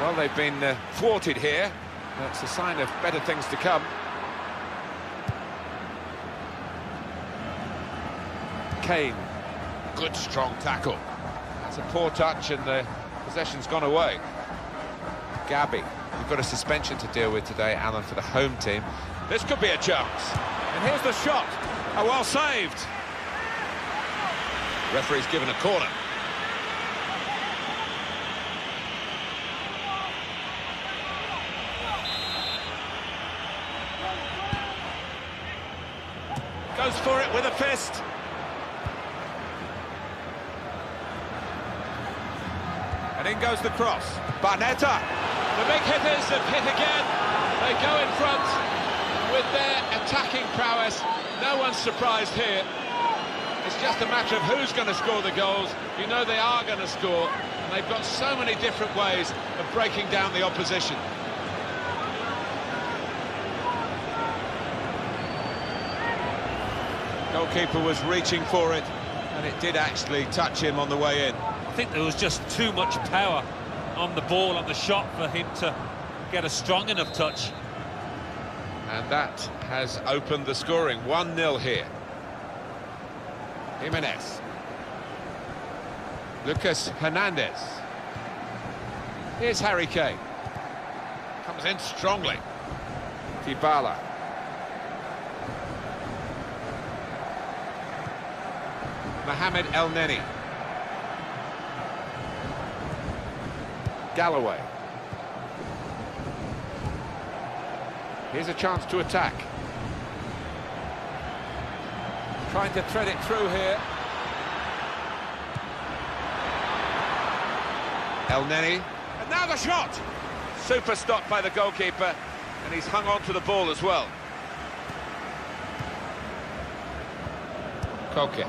Well, they've been thwarted here. That's a sign of better things to come. Kane. Good strong tackle. That's a poor touch and the possession's gone away. Gabby. We've got a suspension to deal with today, Alan, for the home team. This could be a chance. And here's the shot. Oh, well saved. Referee's given a corner. Goes for it with a fist. And in goes the cross. Barnetta. The big hitters have hit again. They go in front with their attacking prowess. No one's surprised here. It's just a matter of who's going to score the goals. You know they are going to score, and they've got so many different ways of breaking down the opposition. Goalkeeper was reaching for it, and it did actually touch him on the way in. I think there was just too much power on the ball, on the shot, for him to get a strong enough touch. And that has opened the scoring. 1-0 here. Jimenez. Lucas Hernandez. Here's Harry Kane. Comes in strongly. Dybala. Mohamed El Neni. Galloway. Here's a chance to attack. Trying to thread it through here. El Neni. And now the shot! Super stop by the goalkeeper, and he's hung on to the ball as well. Koke.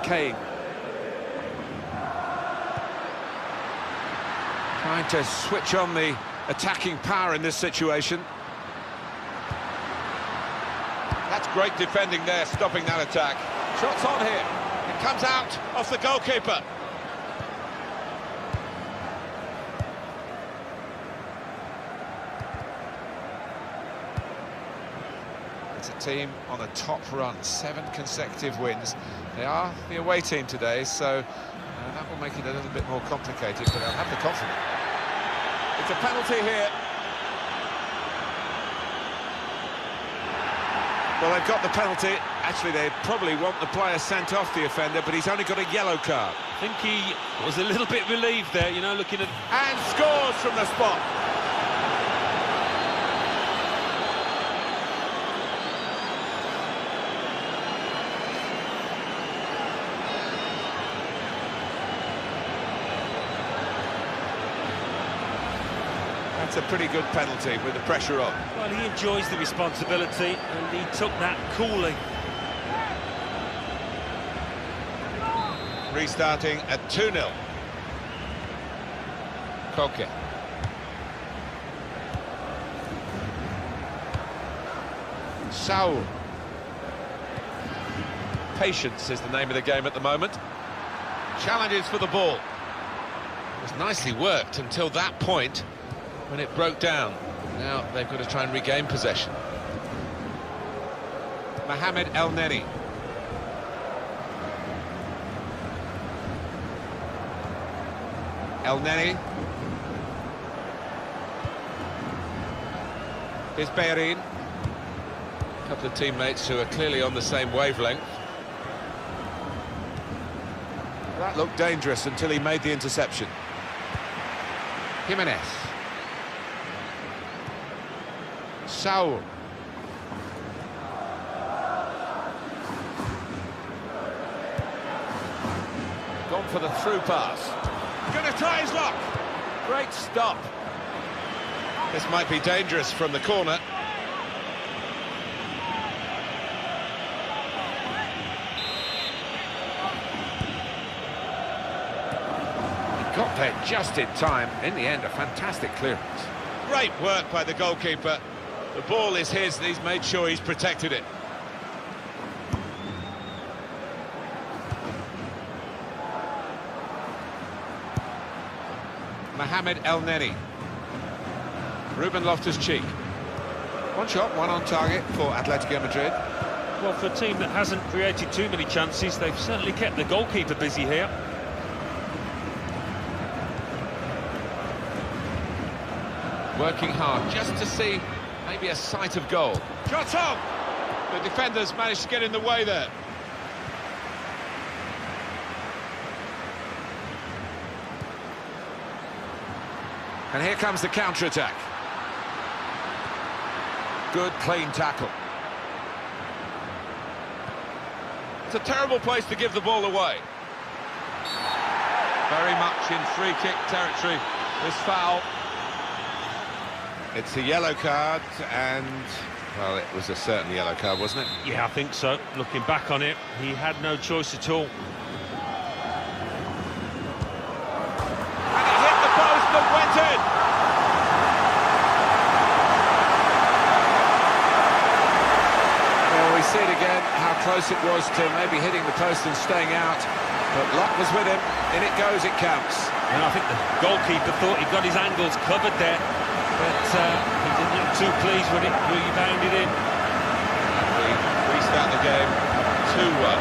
Kane. Trying to switch on the attacking power in this situation. That's great defending there, stopping that attack. Shots on here. It comes out off the goalkeeper. It's a team on a top run, 7 consecutive wins. They are the away team today, so that will make it a little bit more complicated, but they'll have the confidence. It's a penalty here. Well, they've got the penalty. Actually, they probably want the player sent off, the offender, but he's only got a yellow card. I think he was a little bit relieved there, you know, looking at... And scores from the spot. That's a pretty good penalty with the pressure on. Well, he enjoys the responsibility, and he took that coolly. Restarting at 2-0. Koke. Saul. Patience is the name of the game at the moment. Challenges for the ball. It was nicely worked until that point, when it broke down. Now they've got to try and regain possession. Mohamed El Neni. El Neni. Here's Bellerin. A couple of teammates who are clearly on the same wavelength. That looked dangerous until he made the interception. Jimenez. Saul. Gone for the through pass. Going to try his luck. Great stop. This might be dangerous from the corner. He got there just in time. In the end, a fantastic clearance. Great work by the goalkeeper. The ball is his, and he's made sure he's protected it. Mohamed El Neni. Ruben Loftus-Cheek. One shot, one on target for Atletico Madrid. Well, for a team that hasn't created too many chances, they've certainly kept the goalkeeper busy here. Working hard just to see maybe a sight of goal. Shot on! The defenders managed to get in the way there. And here comes the counter-attack. Good, clean tackle. It's a terrible place to give the ball away. Very much in free-kick territory, this foul. It's a yellow card, and, well, it was a certain yellow card, wasn't it? Yeah, I think so. Looking back on it, he had no choice at all. And it hit the post and went in! Well, we see it again, how close it was to maybe hitting the post and staying out. But luck was with him. In it goes, it counts. And I think the goalkeeper thought he got his angles covered there, but he didn't look too pleased when it rebounded in. And we restart the game 2-1.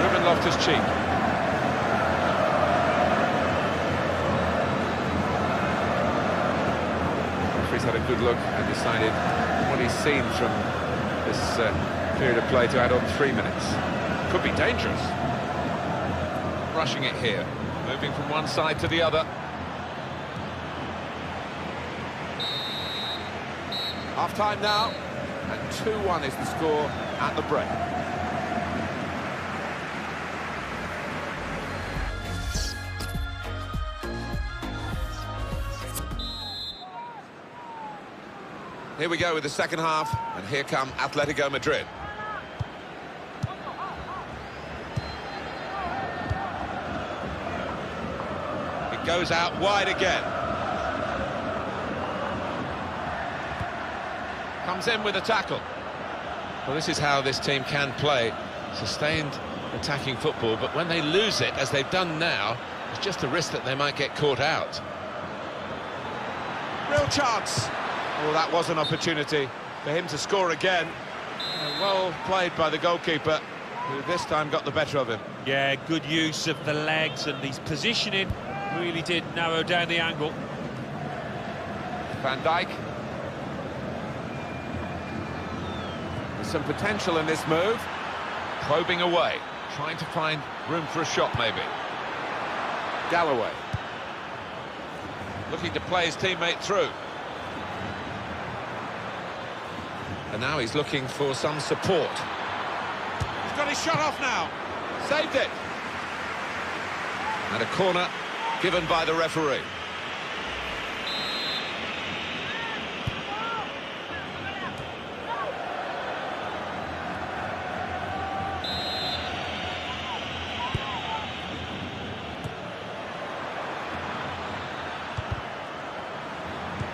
Ruben Loftus-Cheek. Referee's had a good look and decided what he's seen from this period of play to add on 3 minutes. Could be dangerous. Rushing it here, moving from one side to the other. Half-time now, and 2-1 is the score at the break. Here we go with the second half, and here come Atletico Madrid. It goes out wide again. Comes in with a tackle. Well, this is how this team can play. Sustained attacking football, but when they lose it, as they've done now, it's just a risk that they might get caught out. Real chance. Well, that was an opportunity for him to score again. Well played by the goalkeeper, who this time got the better of him. Yeah, good use of the legs, and his positioning really did narrow down the angle. Van Dijk. There's some potential in this move. Probing away, trying to find room for a shot maybe. Galloway. Looking to play his teammate through. And now he's looking for some support. He's got his shot off now. Saved it. And a corner given by the referee.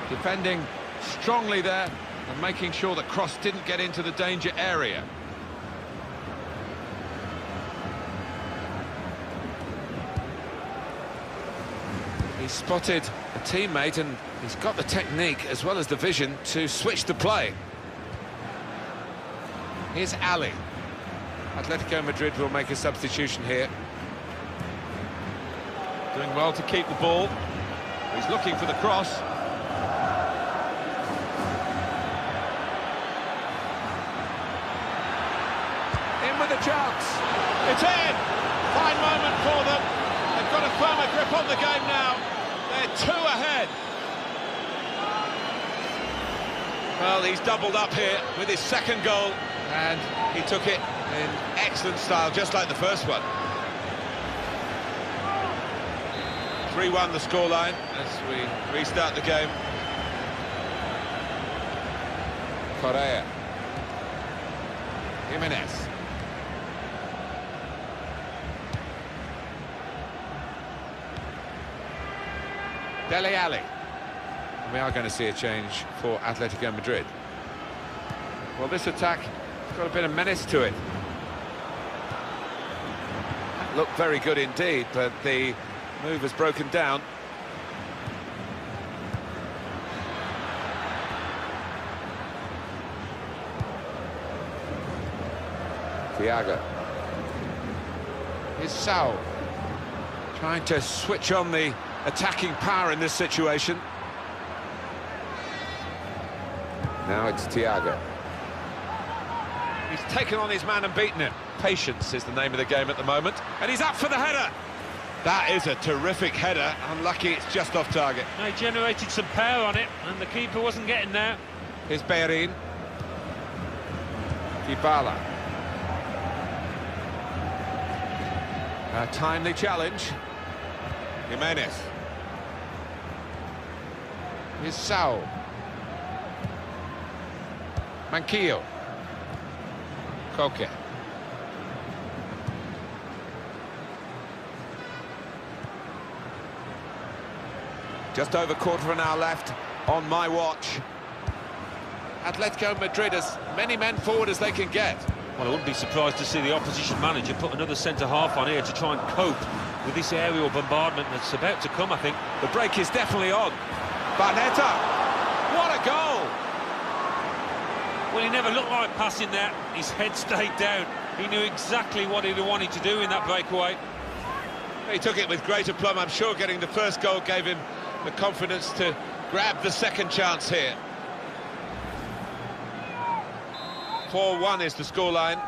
Defending strongly there and making sure that cross didn't get into the danger area. He spotted a teammate, and he's got the technique as well as the vision to switch the play. Here's Ali. Atletico Madrid will make a substitution here. Doing well to keep the ball. He's looking for the cross. In with a chance. It's in! Fine moment for them. They've got a firmer grip on the game now. They're 2 ahead. Well, he's doubled up here with his second goal, and he took it in excellent style, just like the first one. 3-1 the scoreline as we restart the game. Correa. Jimenez. Dele Alli. We are going to see a change for Atletico Madrid. Well, this attack has got a bit of menace to it. looked very good indeed, but the move has broken down. Thiago. Here's Saul. Trying to switch on the attacking power in this situation. Now it's Thiago. He's taken on his man and beaten him. Patience is the name of the game at the moment. And he's up for the header. That is a terrific header. Unlucky it's just off target. They generated some power on it, and the keeper wasn't getting there. Here's Bellerin. Dybala. A timely challenge. Jimenez. Here's Saul. Manquillo. Koke. Just over quarter of an hour left on my watch. Atletico Madrid as many men forward as they can get. Well, I wouldn't be surprised to see the opposition manager put another centre-half on here to try and cope with this aerial bombardment that's about to come, I think. The break is definitely on. Barnetta! What a goal! Well, he never looked like passing there. His head stayed down. He knew exactly what he wanted to do in that breakaway. He took it with great aplomb. I'm sure getting the first goal gave him the confidence to grab the second chance here. 4-1 is the scoreline.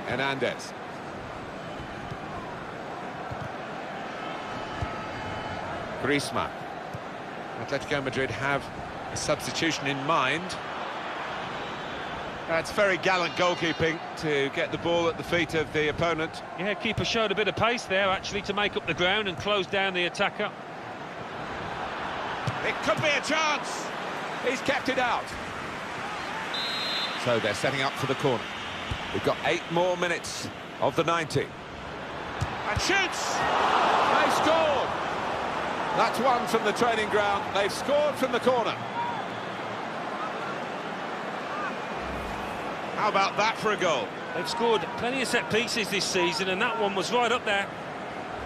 Hernandez. Griezmann. Atletico Madrid have a substitution in mind. That's very gallant goalkeeping to get the ball at the feet of the opponent. Yeah, keeper showed a bit of pace there, actually, to make up the ground and close down the attacker. It could be a chance. He's kept it out. So they're setting up for the corner. We've got 8 more minutes of the 90. And shoots! They've scored! That's one from the training ground. They've scored from the corner. How about that for a goal? They've scored plenty of set pieces this season, and that one was right up there.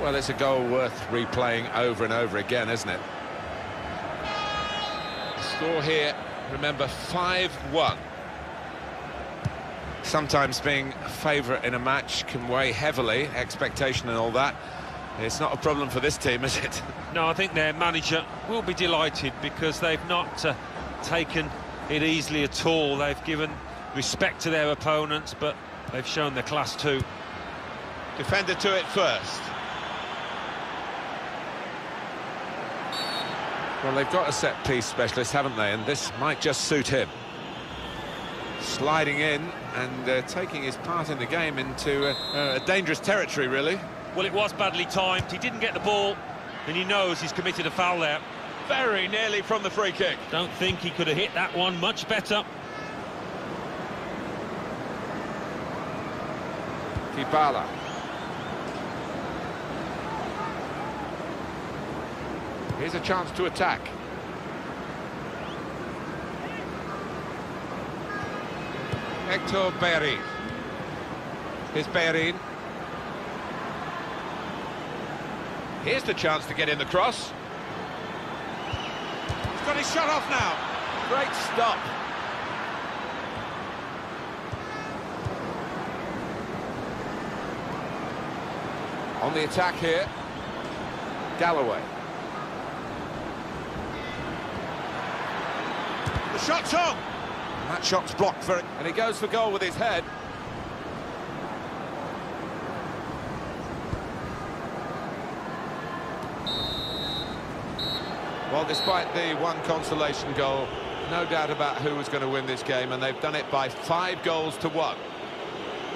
Well, it's a goal worth replaying over and over again, isn't it? The score here, remember, 5-1. Sometimes being a favourite in a match can weigh heavily, expectation and all that. It's not a problem for this team, is it? No, I think their manager will be delighted because they've not taken it easily at all. They've given respect to their opponents, but they've shown their class too. Defender to it first. Well, they've got a set-piece specialist, haven't they? And this might just suit him. Sliding in and taking his part in the game into a dangerous territory, really. Well, it was badly timed. He didn't get the ball, and he knows he's committed a foul there. Very nearly from the free kick. Don't think he could have hit that one much better. Dybala. Here's a chance to attack. Hector Bellerin. Here's Bellerin. Here's the chance to get in the cross. He's got his shot off now. Great stop. On the attack here, Galloway. The shot's on! And that shot's blocked for it, and he goes for goal with his head. Well, despite the one consolation goal, no doubt about who was going to win this game, and they've done it by 5 goals to 1.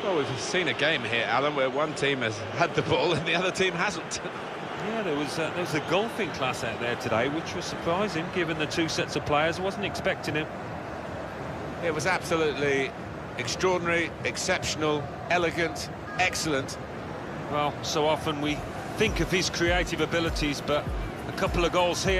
Well, we've seen a game here, Alan, where one team has had the ball and the other team hasn't. Yeah, there was a golfing class out there today, which was surprising, given the 2 sets of players. I wasn't expecting it. It was absolutely extraordinary, exceptional, elegant, excellent. Well, so often we think of his creative abilities, but a couple of goals here.